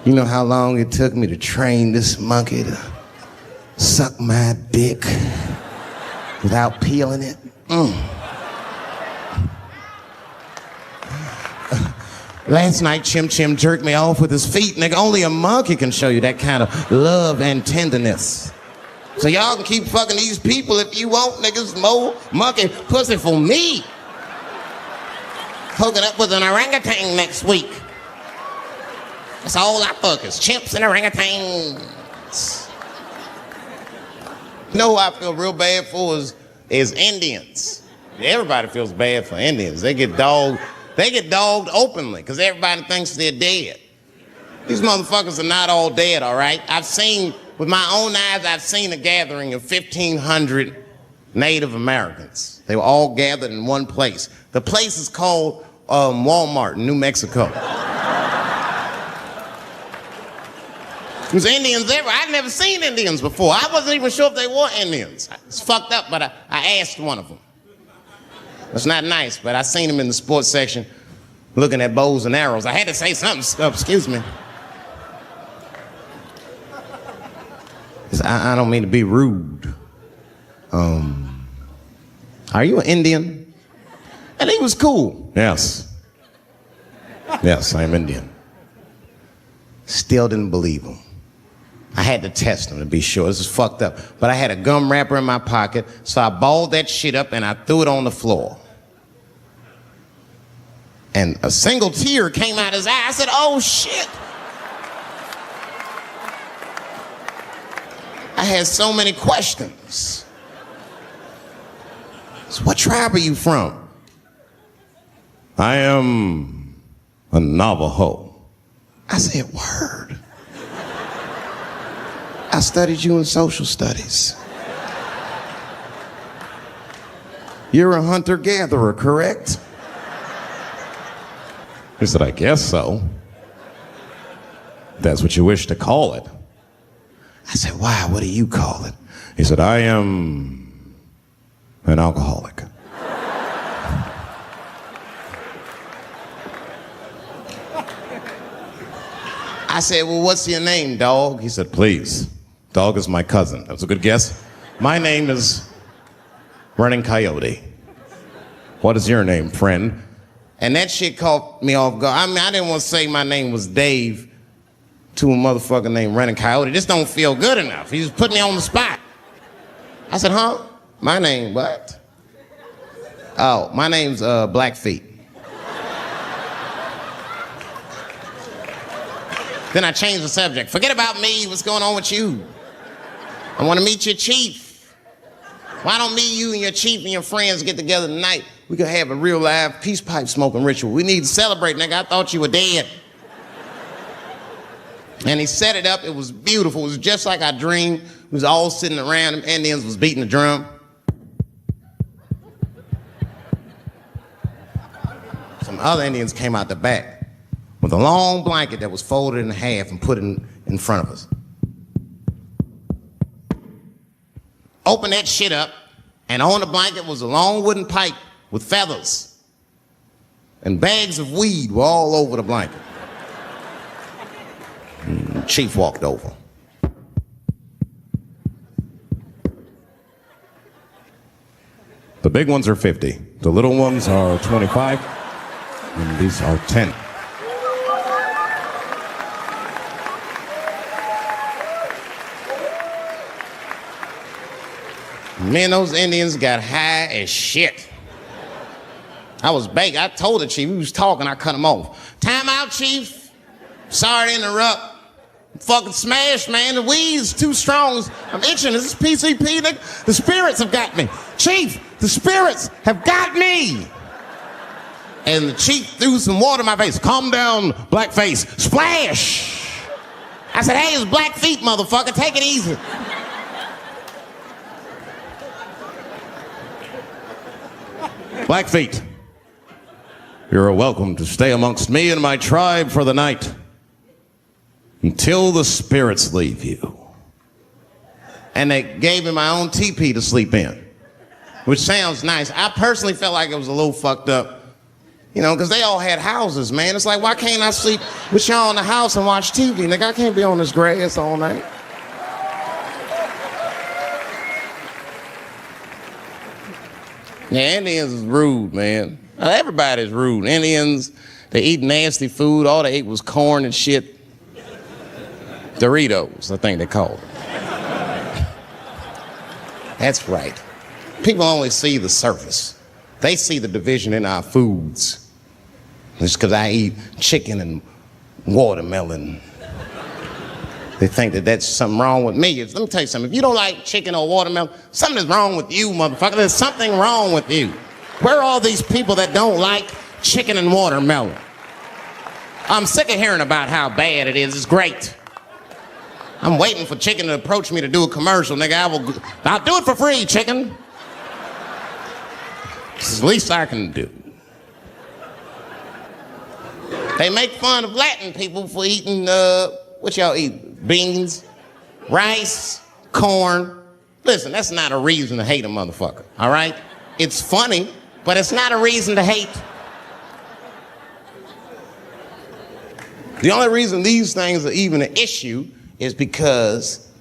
You know how long it took me to train this monkey to suck my dick without peeling it? Last night, Chim Chim jerked me off with his feet. Nigga, only a monkey can show you that kind of love and tenderness. So y'all can keep fucking these people if you want, niggas. More monkey pussy for me. Hooking up with an orangutan next week. That's all I fuck is chimps and orangutans. You know who I feel real bad for is Indians. Everybody feels bad for Indians. They get dogged openly because everybody thinks they're dead. These motherfuckers are not all dead, all right? With my own eyes, I've seen a gathering of 1,500 Native Americans. They were all gathered in one place. The place is called Walmart in New Mexico. There's Indians everywhere. I'd never seen Indians before. I wasn't even sure if they were Indians. It's fucked up, but I asked one of them. It's not nice, but I seen him in the sports section looking at bows and arrows. I had to say something. Excuse me. I don't mean to be rude. Are you an Indian? And he was cool. Yes. Yes, I'm Indian. Still didn't believe him. I had to test him to be sure. This is fucked up. But I had a gum wrapper in my pocket, so I balled that shit up and I threw it on the floor. And a single tear came out his eye. I said, oh shit. I had so many questions. So what tribe are you from? I am a Navajo. I said, word. I studied you in social studies. You're a hunter-gatherer, correct? He said, I guess so. That's what you wish to call it. I said, why? What do you call it? He said, I am an alcoholic. I said, well, what's your name, dog? He said, please. Dog is my cousin. That was a good guess. My name is Running Coyote. What is your name, friend? And that shit caught me off guard. I mean, I didn't want to say my name was Dave to a motherfucker named Running Coyote. This don't feel good enough. He just put me on the spot. I said, huh? My name, what? Oh, my name's Blackfeet. Then I changed the subject. Forget about me. What's going on with you? I want to meet your chief. Why don't me, you, and your chief and your friends get together tonight? We could have a real live peace pipe smoking ritual. We need to celebrate, nigga. I thought you were dead. And he set it up. It was beautiful. It was just like I dreamed. We was all sitting around. Them Indians was beating the drum. Some other Indians came out the back with a long blanket that was folded in half and put in front of us. Opened that shit up, and on the blanket was a long wooden pipe with feathers. And bags of weed were all over the blanket. And Chief walked over. The big ones are 50. The little ones are 25. And these are 10. Me and those Indians got high as shit. I was baked. I told the chief, we was talking, I cut him off. Time out, chief. Sorry to interrupt. I'm fucking smashed, man. The weed's too strong. I'm itching. Is this PCP, nigga? The spirits have got me. Chief, the spirits have got me. And the chief threw some water in my face. Calm down, blackface. Splash! I said, hey, it's Blackfeet, motherfucker. Take it easy. Blackfeet, you're welcome to stay amongst me and my tribe for the night until the spirits leave you. And they gave me my own teepee to sleep in, which sounds nice. I personally felt like it was a little fucked up You know, because they all had houses, man. It's like, why can't I sleep with y'all in the house and watch TV? Nigga, I can't be on this grass all night. Yeah, Indians is rude, man. Everybody's rude. Indians, they eat nasty food. All they ate was corn and shit. Doritos, I think they call it. That's right. People only see the surface. They see the division in our foods. It's because I eat chicken and watermelon. They think that that's something wrong with me. Let me tell you something. If you don't like chicken or watermelon, something is wrong with you, motherfucker. There's something wrong with you. Where are all these people that don't like chicken and watermelon? I'm sick of hearing about how bad it is. It's great. I'm waiting for chicken to approach me to do a commercial, nigga. I'll do it for free, chicken. It's the least I can do. They make fun of Latin people for eating, what y'all eat? Beans, rice, corn. Listen, that's not a reason to hate a motherfucker, all right? It's funny, but it's not a reason to hate. The only reason these things are even an issue is because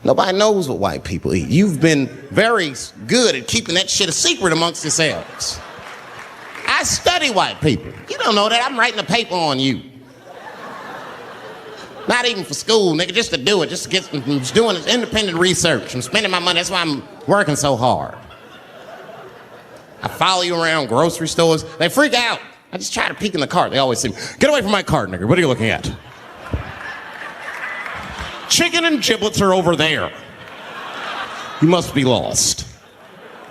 nobody knows what white people eat. You've been very good at keeping that shit a secret amongst yourselves. I study white people. You don't know that. I'm writing a paper on you. Not even for school, nigga, just to do it. I'm just doing this independent research. I'm spending my money. That's why I'm working so hard. I follow you around grocery stores. They freak out. I just try to peek in the cart. They always say, get away from my cart, nigga. What are you looking at? Chicken and giblets are over there. You must be lost.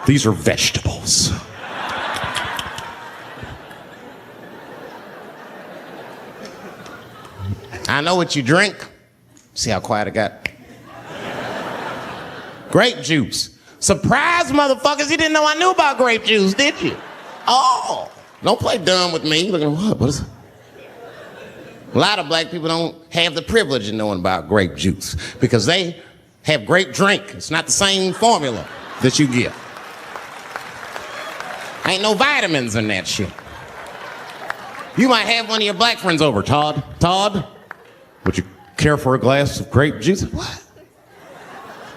These are vegetables. I know what you drink. See how quiet I got? Grape juice. Surprise, motherfuckers, you didn't know I knew about grape juice, did you? Oh, don't play dumb with me. Looking at what is it? A lot of black people don't have the privilege of knowing about grape juice because they have grape drink. It's not the same formula that you get. Ain't no vitamins in that shit. You might have one of your black friends over. Todd, would you care for a glass of grape juice? What?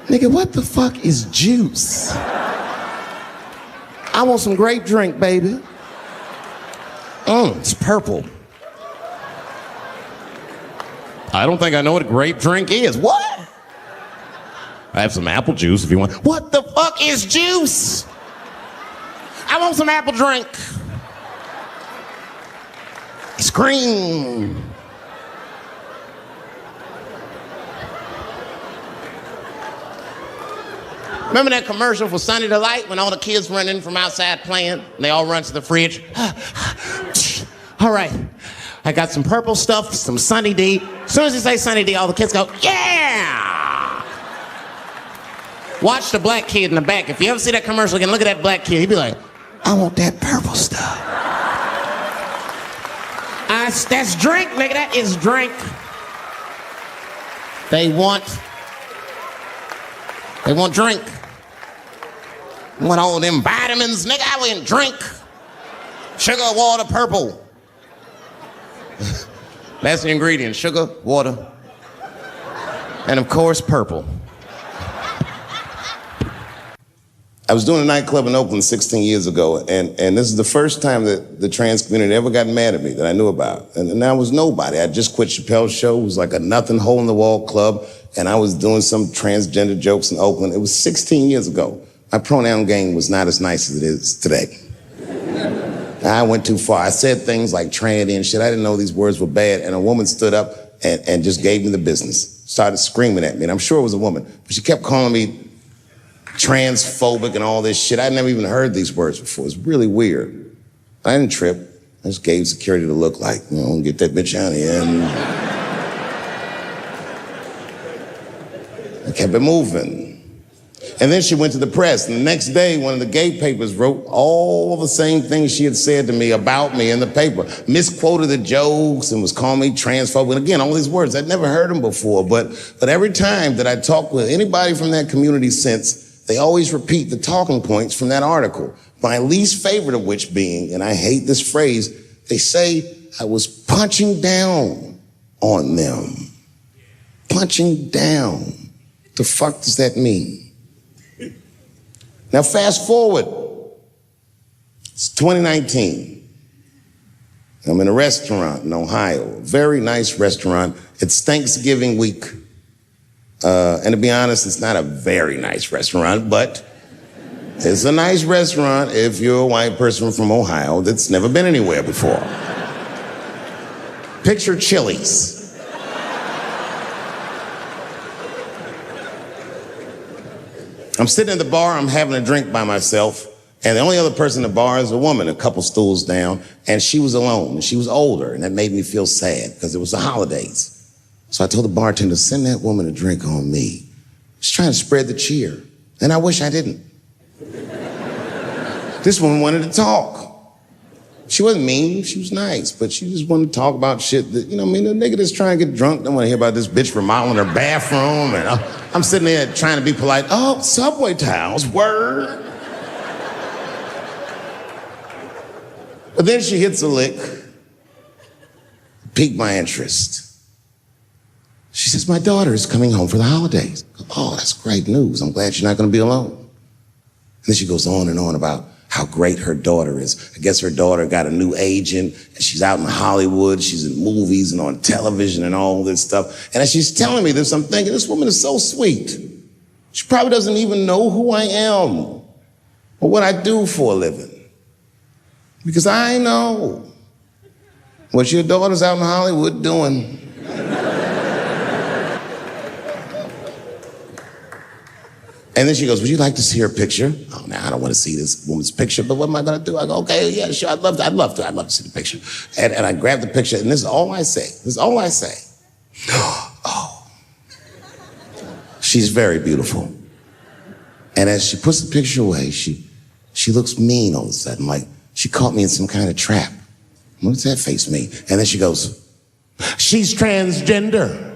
Nigga, what the fuck is juice? I want some grape drink, baby. It's purple. I don't think I know what a grape drink is. What? I have some apple juice if you want. What the fuck is juice? I want some apple drink. Scream. Remember that commercial for Sunny Delight when all the kids run in from outside playing and they all run to the fridge? All right, I got some purple stuff, some Sunny D. As soon as you say Sunny D, all the kids go, yeah! Watch the black kid in the back. If you ever see that commercial again, look at that black kid. He'd be like, I want that purple stuff. That's drink, nigga, that is drink. They want drink. Want all them vitamins, nigga, I wouldn't drink. Sugar, water, purple. That's the ingredient, sugar, water, and of course, purple. I was doing a nightclub in Oakland 16 years ago, and this is the first time that the trans community ever got mad at me that I knew about. And I was nobody. I just quit Chappelle's show. It was like a nothing hole-in-the-wall club, and I was doing some transgender jokes in Oakland. It was 16 years ago. My pronoun game was not as nice as it is today. I went too far. I said things like tranny and shit. I didn't know these words were bad, and a woman stood up and just gave me the business, started screaming at me, and I'm sure it was a woman, but she kept calling me transphobic and all this shit. I'd never even heard these words before. It's really weird. I didn't trip. I just gave security the look like, you know, get that bitch out of here. And I kept it moving. And then she went to the press. And the next day, one of the gay papers wrote all the same things she had said to me about me in the paper. Misquoted the jokes and was calling me transphobic. And again, all these words, I'd never heard them before. But every time that I talked with anybody from that community since, they always repeat the talking points from that article. My least favorite of which being, and I hate this phrase, they say I was punching down on them. Punching down. The fuck does that mean? Now fast forward. It's 2019. I'm in a restaurant in Ohio, a very nice restaurant. It's Thanksgiving week. And to be honest, it's not a very nice restaurant, but it's a nice restaurant if you're a white person from Ohio that's never been anywhere before. Picture Chili's. I'm sitting at the bar, I'm having a drink by myself, and the only other person in the bar is a woman, a couple stools down, and she was alone, and she was older, and that made me feel sad because it was the holidays. So I told the bartender, send that woman a drink on me. She's trying to spread the cheer, and I wish I didn't. This woman wanted to talk. She wasn't mean, she was nice, but she just wanted to talk about shit that, the nigga that's trying to get drunk don't want to hear about this bitch remodeling her bathroom, and I'm sitting there trying to be polite. Oh, subway towels, word. But then she hits a lick, piqued my interest. She says, my daughter is coming home for the holidays. Oh, that's great news. I'm glad you're not going to be alone. And then she goes on and on about how great her daughter is. I guess her daughter got a new agent, and she's out in Hollywood, she's in movies and on television and all this stuff. And as she's telling me this, I'm thinking, this woman is so sweet. She probably doesn't even know who I am or what I do for a living. Because I know what your daughter's out in Hollywood doing. And then she goes, would you like to see her picture? Oh, now I don't want to see this woman's picture, but what am I going to do? I go, okay, yeah, sure, I'd love to see the picture. And I grab the picture, and this is all I say. Oh, she's very beautiful. And as she puts the picture away, she looks mean all of a sudden, like she caught me in some kind of trap. What does that face mean? And then she goes, she's transgender.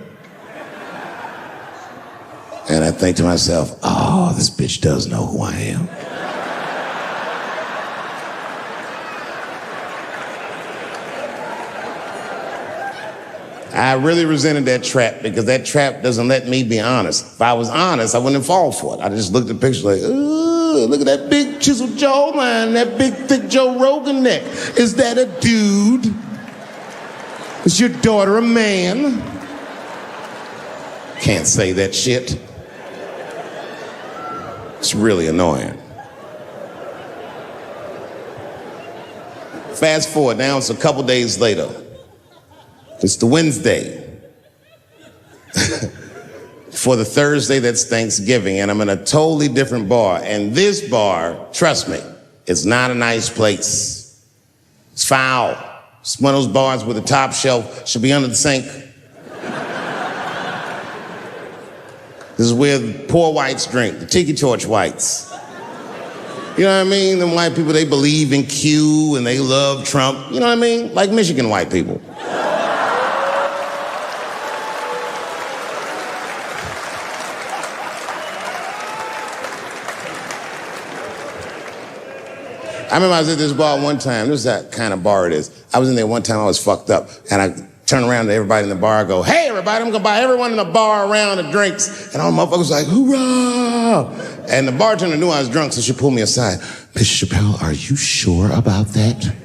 And I think to myself, oh, this bitch does know who I am. I really resented that trap because that trap doesn't let me be honest. If I was honest, I wouldn't fall for it. I just looked at the picture like, ooh, look at that big chiseled jawline, that big thick Joe Rogan neck. Is that a dude? Is your daughter a man? Can't say that shit. It's really annoying. Fast forward, now it's a couple days later. It's the Wednesday for the Thursday that's Thanksgiving, and I'm in a totally different bar. And this bar, trust me, it's not a nice place. It's foul. It's one of those bars where the top shelf should be under the sink. This is where the poor whites drink, the tiki torch whites. You know what I mean? Them white people, they believe in Q and they love Trump. You know what I mean? Like Michigan white people. I remember I was at this bar one time. This is that kind of bar it is. I was in there one time, I was fucked up. And I turned around to everybody in the bar, I go, hey, everybody, I'm gonna buy everyone in the bar around the drinks. And all the motherfuckers like, hoorah! And the bartender knew I was drunk, so she pulled me aside. Mr. Chappelle, are you sure about that?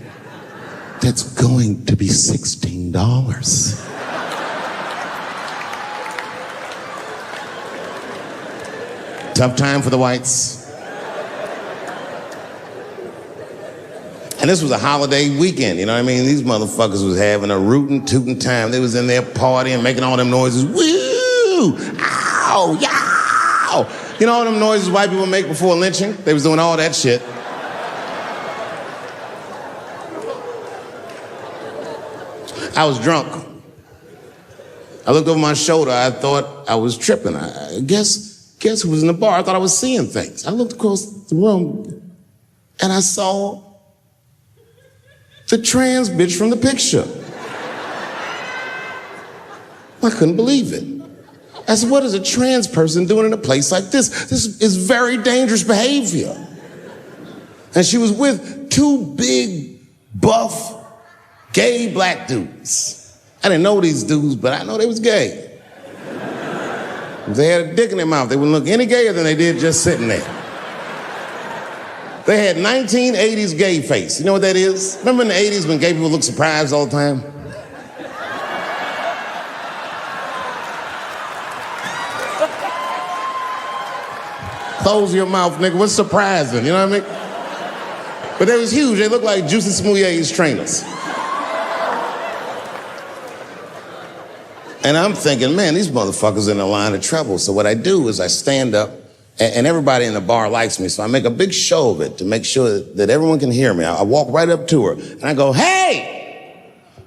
That's going to be $16. Tough time for the whites. And this was a holiday weekend, you know what I mean? These motherfuckers was having a rootin' tootin' time. They was in there partying, making all them noises. Woo! Ow! Yow! You know all them noises white people make before lynching? They was doing all that shit. I was drunk. I looked over my shoulder. I thought I was tripping. I guess who was in the bar? I thought I was seeing things. I looked across the room and I saw the trans bitch from the picture. I couldn't believe it. I said, what is a trans person doing in a place like this? This is very dangerous behavior. And she was with two big, buff, gay black dudes. I didn't know these dudes, but I know they was gay. If they had a dick in their mouth, they wouldn't look any gayer than they did just sitting there. They had 1980s gay face. You know what that is? Remember in the 80s when gay people looked surprised all the time? Close your mouth, nigga. What's surprising? You know what I mean? But they was huge. They looked like Juicy Smouillet's trainers. And I'm thinking, man, these motherfuckers in a line of trouble. So what I do is I stand up, and everybody in the bar likes me, so I make a big show of it to make sure that everyone can hear me. I walk right up to her, and I go, hey,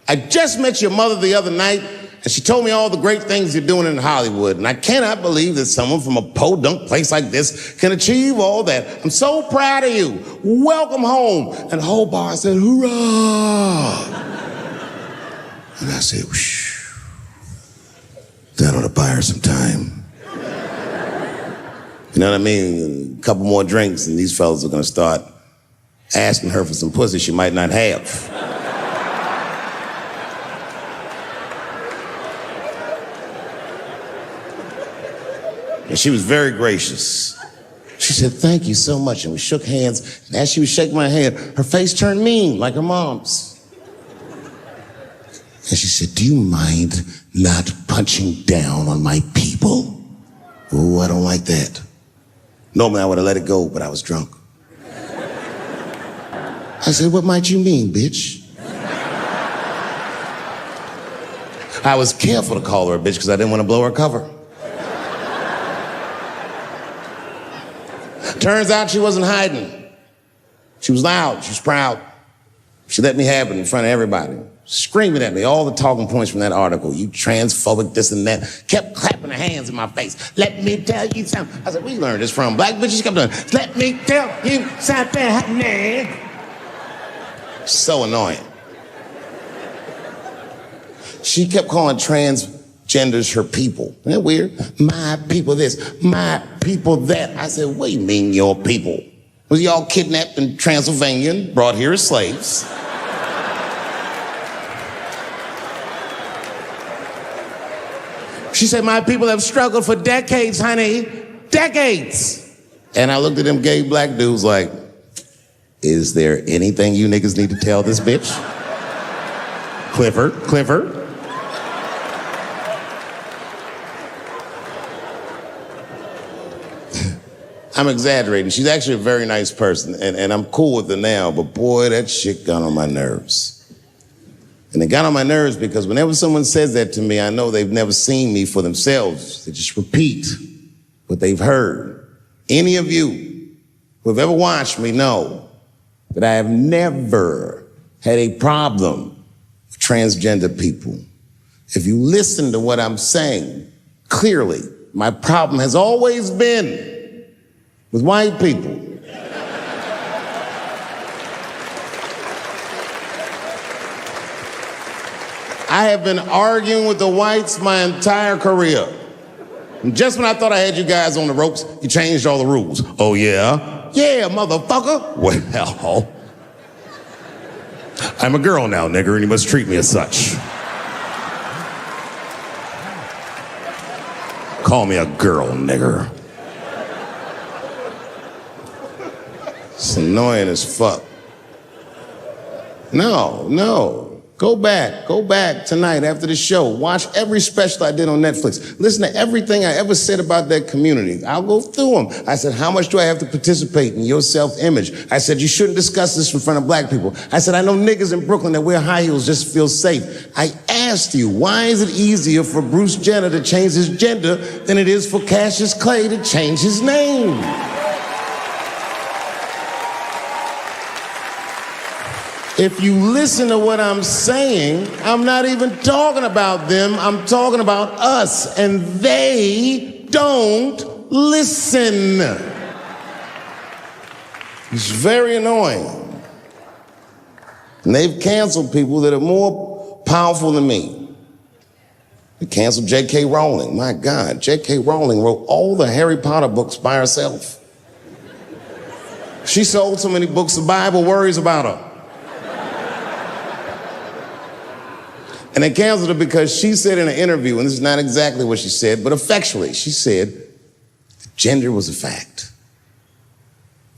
I just met your mother the other night, and she told me all the great things you're doing in Hollywood, and I cannot believe that someone from a podunk place like this can achieve all that. I'm so proud of you. Welcome home. And the whole bar said, hoorah. And I said, whoosh. That ought to buy her some time. You know what I mean? A couple more drinks and these fellas are gonna start asking her for some pussy she might not have. And she was very gracious. She said, thank you so much. And we shook hands. And as she was shaking my hand, her face turned mean like her mom's. And she said, do you mind not punching down on my people? Oh, I don't like that. Normally I would have let it go, but I was drunk. I said, what might you mean, bitch? I was careful to call her a bitch because I didn't want to blow her cover. Turns out she wasn't hiding. She was loud, she was proud. She let me have it in front of everybody. Screaming at me, all the talking points from that article. You transphobic, this and that. Kept clapping her hands in my face. Let me tell you something. I said, where you learned this from? Black bitches kept doing, let me tell you something, honey. So annoying. She kept calling transgenders her people. Isn't that weird? My people this, my people that. I said, what do you mean your people? Was y'all kidnapped in Transylvania and brought here as slaves? She said, my people have struggled for decades, honey. Decades. And I looked at them gay black dudes like, is there anything you niggas need to tell this bitch? Clifford. I'm exaggerating. She's actually a very nice person, and I'm cool with her now, but boy, that shit got on my nerves. And it got on my nerves because whenever someone says that to me, I know they've never seen me for themselves. They just repeat what they've heard. Any of you who have ever watched me know that I have never had a problem with transgender people. If you listen to what I'm saying, clearly, my problem has always been with white people. I have been arguing with the whites my entire career. And just when I thought I had you guys on the ropes, you changed all the rules. Oh, yeah? Yeah, motherfucker. Well, I'm a girl now, nigger, and you must treat me as such. Call me a girl, nigger. It's annoying as fuck. No. Go back tonight after the show. Watch every special I did on Netflix. Listen to everything I ever said about that community. I'll go through them. I said, how much do I have to participate in your self-image? I said, you shouldn't discuss this in front of black people. I said, I know niggas in Brooklyn that wear high heels just to feel safe. I asked you, why is it easier for Bruce Jenner to change his gender than it is for Cassius Clay to change his name? If you listen to what I'm saying, I'm not even talking about them, I'm talking about us, and they don't listen. It's very annoying. And they've canceled people that are more powerful than me. They canceled J.K. Rowling. My God, J.K. Rowling wrote all the Harry Potter books by herself. She sold so many books, the Bible worries about her. And they canceled her because she said in an interview, and this is not exactly what she said, but effectually, she said gender was a fact.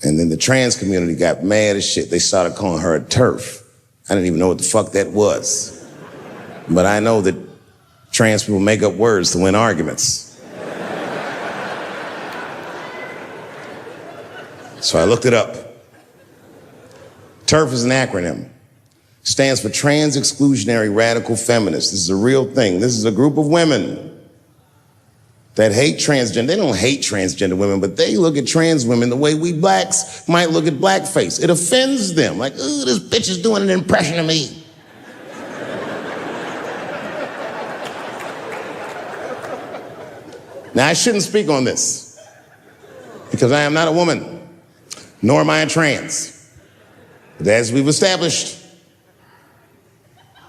And then the trans community got mad as shit. They started calling her a TERF. I didn't even know what the fuck that was. But I know that trans people make up words to win arguments. So I looked it up. TERF is an acronym. Stands for Trans Exclusionary Radical Feminists. This is a real thing. This is a group of women that hate transgender. They don't hate transgender women, but they look at trans women the way we blacks might look at blackface. It offends them. Like, ooh, this bitch is doing an impression of me. Now, I shouldn't speak on this because I am not a woman, nor am I a trans. But as we've established,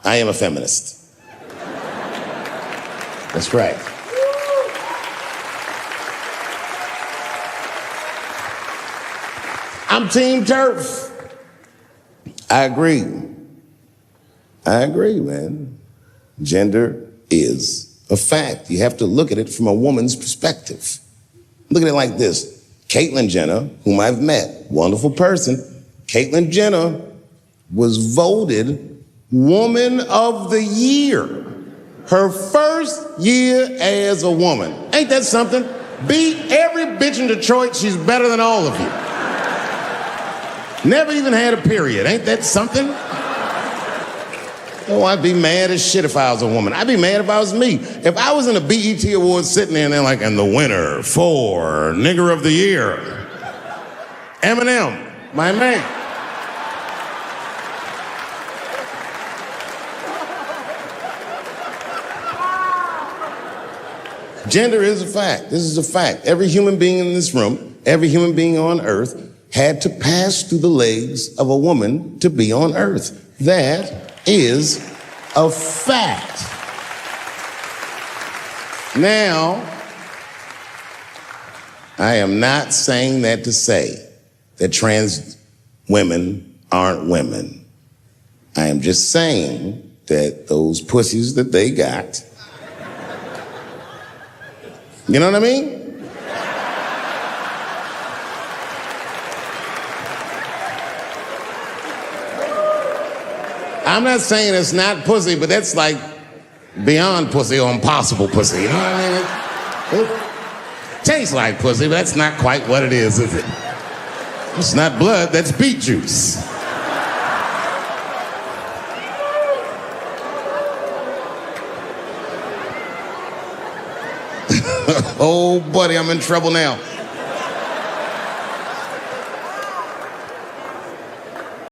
I am a feminist. That's right. I'm Team TERF. I agree, man. Gender is a fact. You have to look at it from a woman's perspective. Look at it like this. Caitlyn Jenner, whom I've met, wonderful person. Caitlyn Jenner was voted Woman of the Year. Her first year as a woman. Ain't that something? Beat every bitch in Detroit. She's better than all of you. Never even had a period. Ain't that something? Oh, I'd be mad as shit if I was a woman. I'd be mad if I was me. If I was in a BET Awards sitting there and they're like, and the winner for Nigger of the Year, Eminem, my man. Gender is a fact. This is a fact. Every human being in this room, every human being on earth had to pass through the legs of a woman to be on earth. That is a fact. Now, I am not saying that to say that trans women aren't women. I am just saying that those pussies that they got, you know what I mean? I'm not saying it's not pussy, but that's like beyond pussy or impossible pussy. You know what I mean? It tastes like pussy, but that's not quite what it is it? It's not blood, that's beet juice. Oh, buddy, I'm in trouble now.